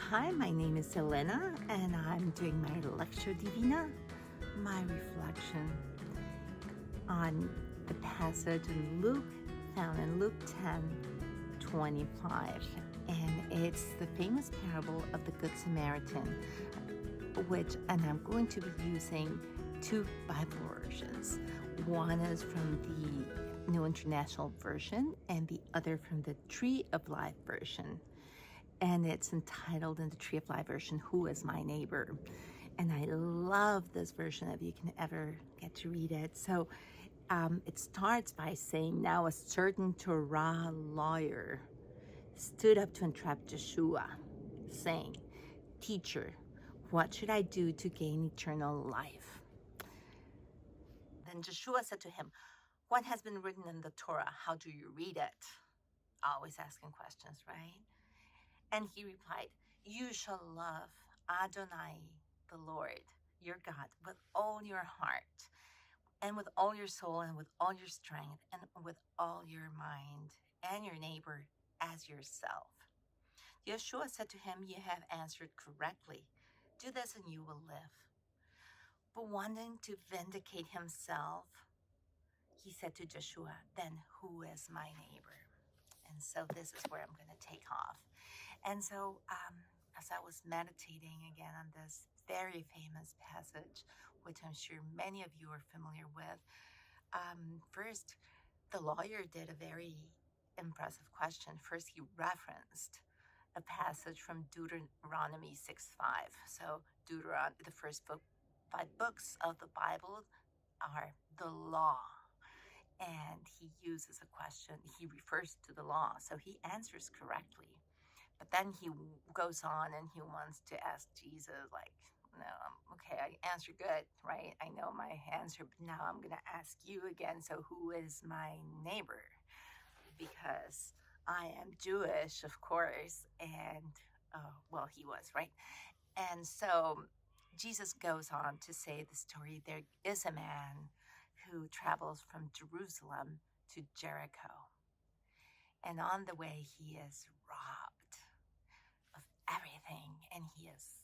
Hi, my name is Elena, and I'm doing my Lectio Divina, my reflection on the passage in Luke, found in Luke 10:25. And it's the famous parable of the Good Samaritan, and I'm going to be using two Bible versions. One is from the New International Version, and the other from the Tree of Life version. And it's entitled in the Tree of Life version, Who is My Neighbor? And I love this version if you can ever get to read it. So it starts by saying, now a certain Torah lawyer stood up to entrap Joshua, saying, Teacher, what should I do to gain eternal life? Then Joshua said to him, what has been written in the Torah? How do you read it? Always asking questions, right? And he replied, you shall love Adonai, the Lord, your God, with all your heart, and with all your soul, and with all your strength, and with all your mind, and your neighbor as yourself. Yeshua said to him, you have answered correctly. Do this and you will live. But wanting to vindicate himself, he said to Joshua, then who is my neighbor? And so this is where I'm going to take off. And so as I was meditating again on this very famous passage, which I'm sure many of you are familiar with, first, the lawyer did a very impressive question. First, he referenced a passage from Deuteronomy 6:5. So Deuteronomy, the first 5 books of the Bible are the law. And he uses a question, he refers to the law, so he answers correctly. But then he goes on and he wants to ask Jesus, like, no, okay, I answered good, right? I know my answer, but now I'm going to ask you again. So who is my neighbor? Because I am Jewish, of course. And, well, he was, right? And so Jesus goes on to say the story. There is a man who travels from Jerusalem to Jericho. And on the way, he is robbed of everything, and he's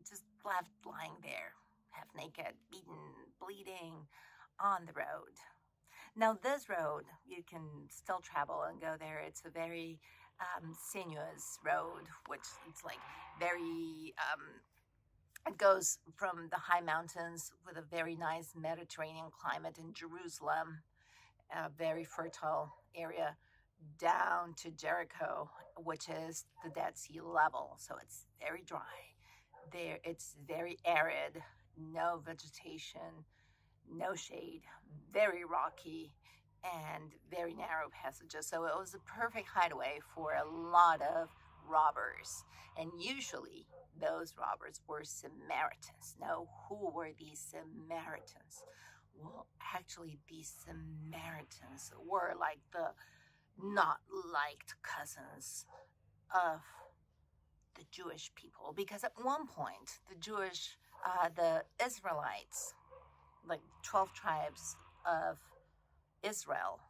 just left lying there, half naked, beaten, bleeding on the road. Now, this road, you can still travel and go there. It's a very sinuous road, which it's like very... it goes from the high mountains with a very nice Mediterranean climate in Jerusalem, a very fertile area, down to Jericho, which is the Dead Sea level. So it's very dry. There, it's very arid, no vegetation, no shade, very rocky, and very narrow passages. So it was a perfect hideaway for a lot of robbers. And usually those robbers were Samaritans. Now, who were these Samaritans? Well, actually, these Samaritans were like the not liked cousins of the Jewish people, because at one point the Israelites, like 12 tribes of Israel,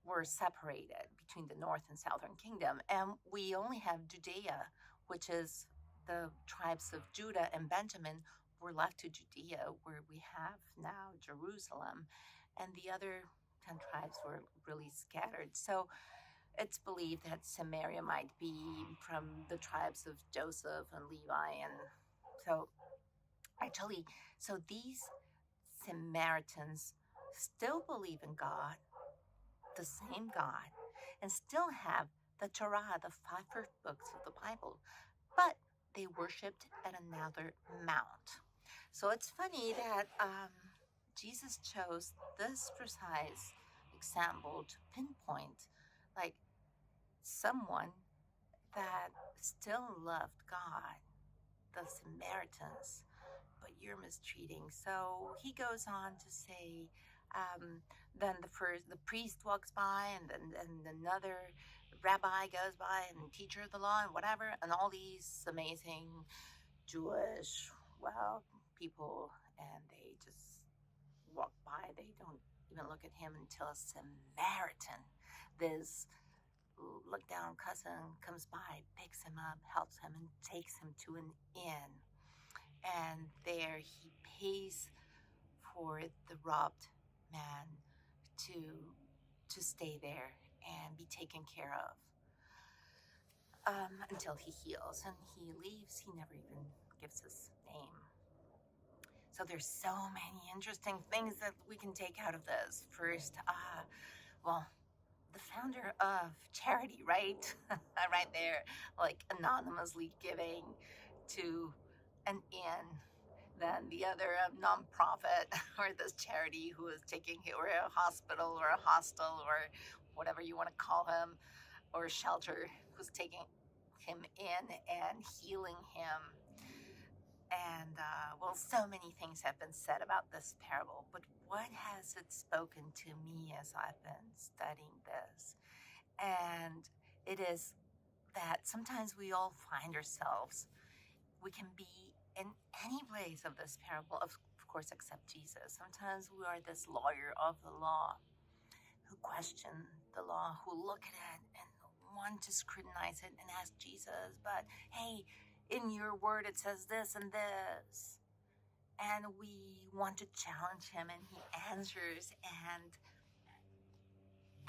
were separated between the north and southern kingdom, and we only have Judea, which is the tribes of Judah and Benjamin were left to Judea, where we have now Jerusalem, and the other 10 tribes were really scattered. So it's believed that Samaria might be from the tribes of Joseph and Levi. And so these Samaritans still believe in God, the same God, and still have the Torah, the 5 first books of the Bible, but they worshipped at another mount. So it's funny that Jesus chose this precise example to pinpoint, like, someone that still loved God, the Samaritans, but you're mistreating. So he goes on to say, then the priest walks by, and then another rabbi goes by, and teacher of the law, and whatever, and all these amazing Jewish, well, people, and they just walk by. They don't even look at him until a Samaritan, this look down cousin comes by, picks him up, helps him, and takes him to an inn. And there he pays for the robbed man to stay there and be taken care of until he heals. And he leaves. He never even gives his name. So there's so many interesting things that we can take out of this. First, well, the founder of charity, right? Right there, like anonymously giving to an inn. Then the other nonprofit or this charity who is taking him, or a hospital or a hostel or whatever you want to call him, or a shelter, who's taking him in and healing him. And well, so many things have been said about this parable, but what has it spoken to me as I've been studying this? And it is that sometimes we all find ourselves, we can be in any place of this parable, of course, except Jesus. Sometimes we are this lawyer of the law who question the law, who look at it and want to scrutinize it and ask Jesus, but hey, in your word it says this and this. And we want to challenge him, and he answers, and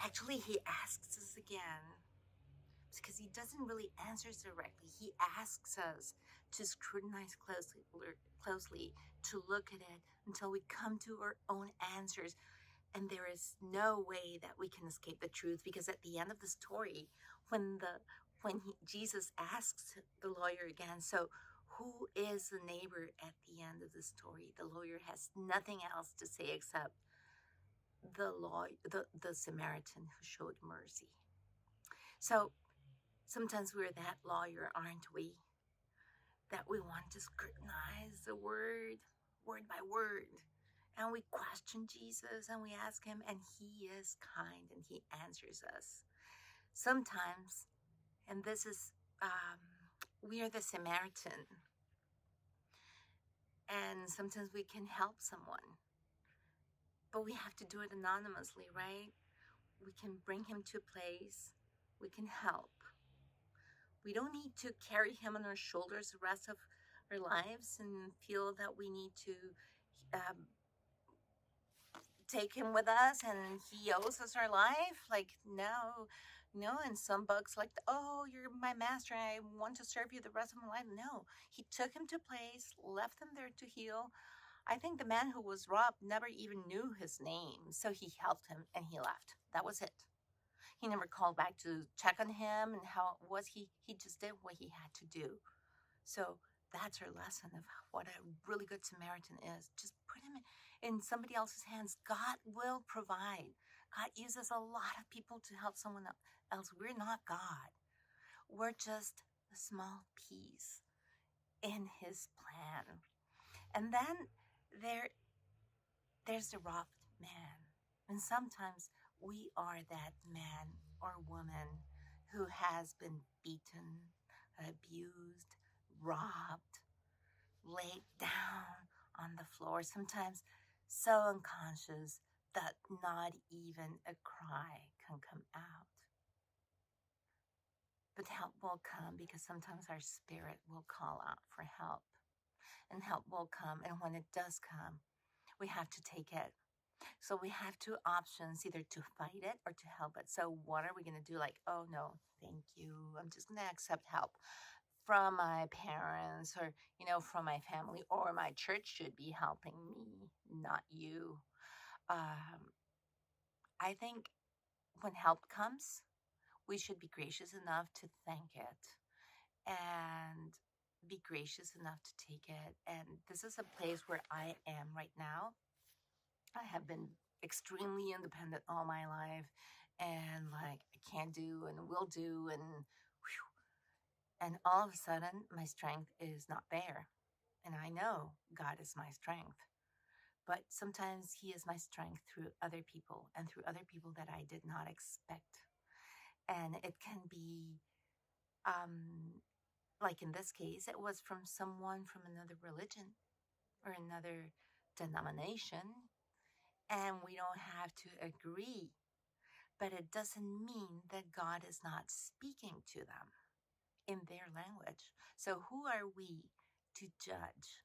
actually he asks us again, because he doesn't really answer directly. He asks us to scrutinize closely, to look at it until we come to our own answers. And there is no way that we can escape the truth, because at the end of the story, Jesus asks the lawyer again, so who is the neighbor at the end of the story? The lawyer has nothing else to say except the Samaritan who showed mercy. So sometimes we're that lawyer, aren't we? That we want to scrutinize the word by word. And we question Jesus and we ask him, and he is kind and he answers us. Sometimes, and this is, we are the Samaritan. And sometimes we can help someone. But we have to do it anonymously, right? We can bring him to a place. We can help. We don't need to carry him on our shoulders the rest of our lives and feel that we need to take him with us and he owes us our life. Like, no. And some bugs like, oh, you're my master and I want to serve you the rest of my life. No, he took him to a place, left him there to heal. I think the man who was robbed never even knew his name. So he helped him and he left. That was it. He never called back to check on him and how it was. He just did what he had to do. So that's our lesson of what a really good Samaritan is. Just put him in somebody else's hands. God will provide. God uses a lot of people to help someone else. We're not God. We're just a small piece in his plan. And then there's the robbed man. And sometimes we are that man or woman who has been beaten, abused, robbed, laid down on the floor, sometimes so unconscious that not even a cry can come out. But help will come, because sometimes our spirit will call out for help. And help will come, and when it does come, we have to take it. So we have two options, either to fight it or to help it. So what are we going to do? Like, oh no, thank you, I'm just going to accept help from my parents, or from my family, or my church should be helping me, not you. I think when help comes, we should be gracious enough to thank it and be gracious enough to take it. And this is a place where I am right now. I have been extremely independent all my life, and like I can't do and will do, and all of a sudden my strength is not there. And I know God is my strength, but sometimes he is my strength through other people, and through other people that I did not expect. And it can be, like in this case, it was from someone from another religion or another denomination, and we don't have to agree But it doesn't mean that God is not speaking to them in their language. So who are we to judge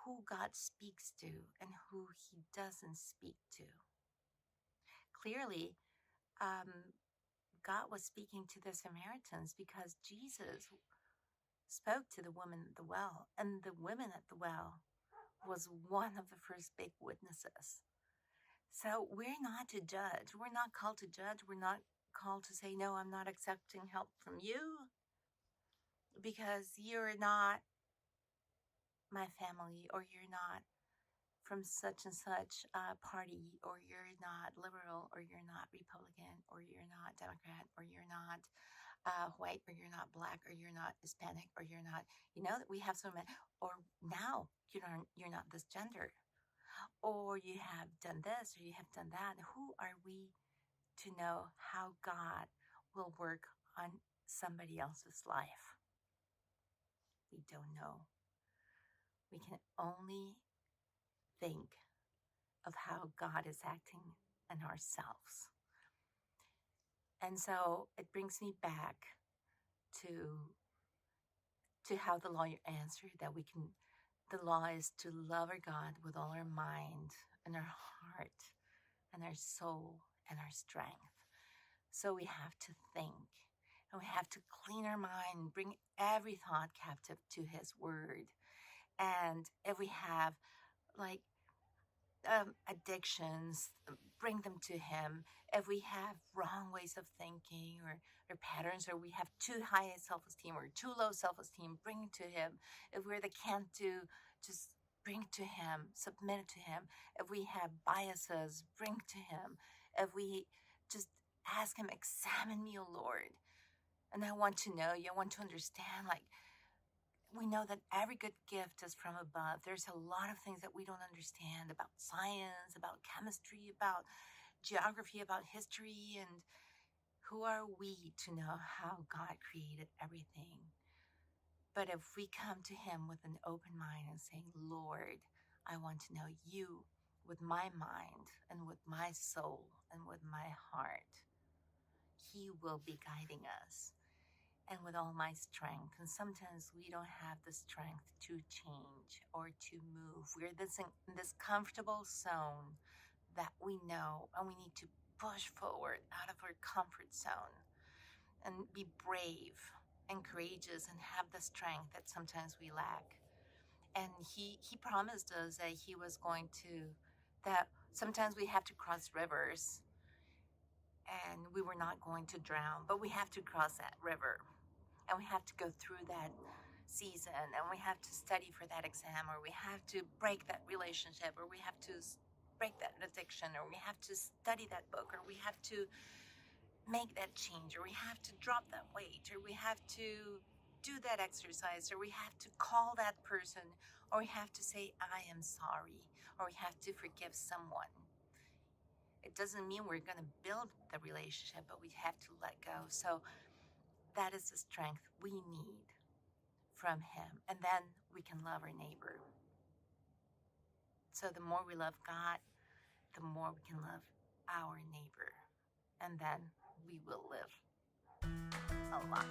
who God speaks to and who he doesn't speak to? Clearly, God was speaking to the Samaritans because Jesus spoke to the woman at the well, and the woman at the well was one of the first big witnesses. So we're not to judge. We're not called to judge. We're not called to say, no, I'm not accepting help from you because you're not my family, or you're not from such and such party, or you're not liberal, or you're not Republican, or you're not Democrat, or you're not white, or you're not black, or you're not Hispanic, or you're not, that we have so many, or now you're not this gender, or you have done this, or you have done that. Who are we to know how God will work on somebody else's life? We don't know. We can only think of how God is acting in ourselves. And so it brings me back to how the lawyer answered that the law is to love our God with all our mind and our heart and our soul and our strength. So we have to think, and we have to clean our mind, bring every thought captive to his word. And if we have like addictions, bring them to him. If we have wrong ways of thinking or patterns, or we have too high self-esteem or too low self-esteem, bring it to him. If we're the can't do, just bring it to him, submit it to him. If we have biases, bring it to him. If we just ask him, examine me, O Lord. And I want to know you. I want to understand, like, we know that every good gift is from above. There's a lot of things that we don't understand about science, about chemistry, about geography, about history, and who are we to know how God created everything? But if we come to him with an open mind and saying, Lord, I want to know you with my mind and with my soul and with my heart, he will be guiding us. And with all my strength. And sometimes we don't have the strength to change or to move. We're in this comfortable zone that we know, and we need to push forward out of our comfort zone and be brave and courageous and have the strength that sometimes we lack. And he promised us that he was going to, that sometimes we have to cross rivers and we were not going to drown, but we have to cross that river. And we have to go through that season, and we have to study for that exam, or we have to break that relationship, or we have to break that addiction, or we have to study that book, or we have to make that change, or we have to drop that weight, or we have to do that exercise, or we have to call that person, or we have to say, I am sorry, or we have to forgive someone. It doesn't mean we're going to build the relationship, but we have to let go. So that is the strength we need from him. And then we can love our neighbor. So the more we love God, the more we can love our neighbor. And then we will live a lot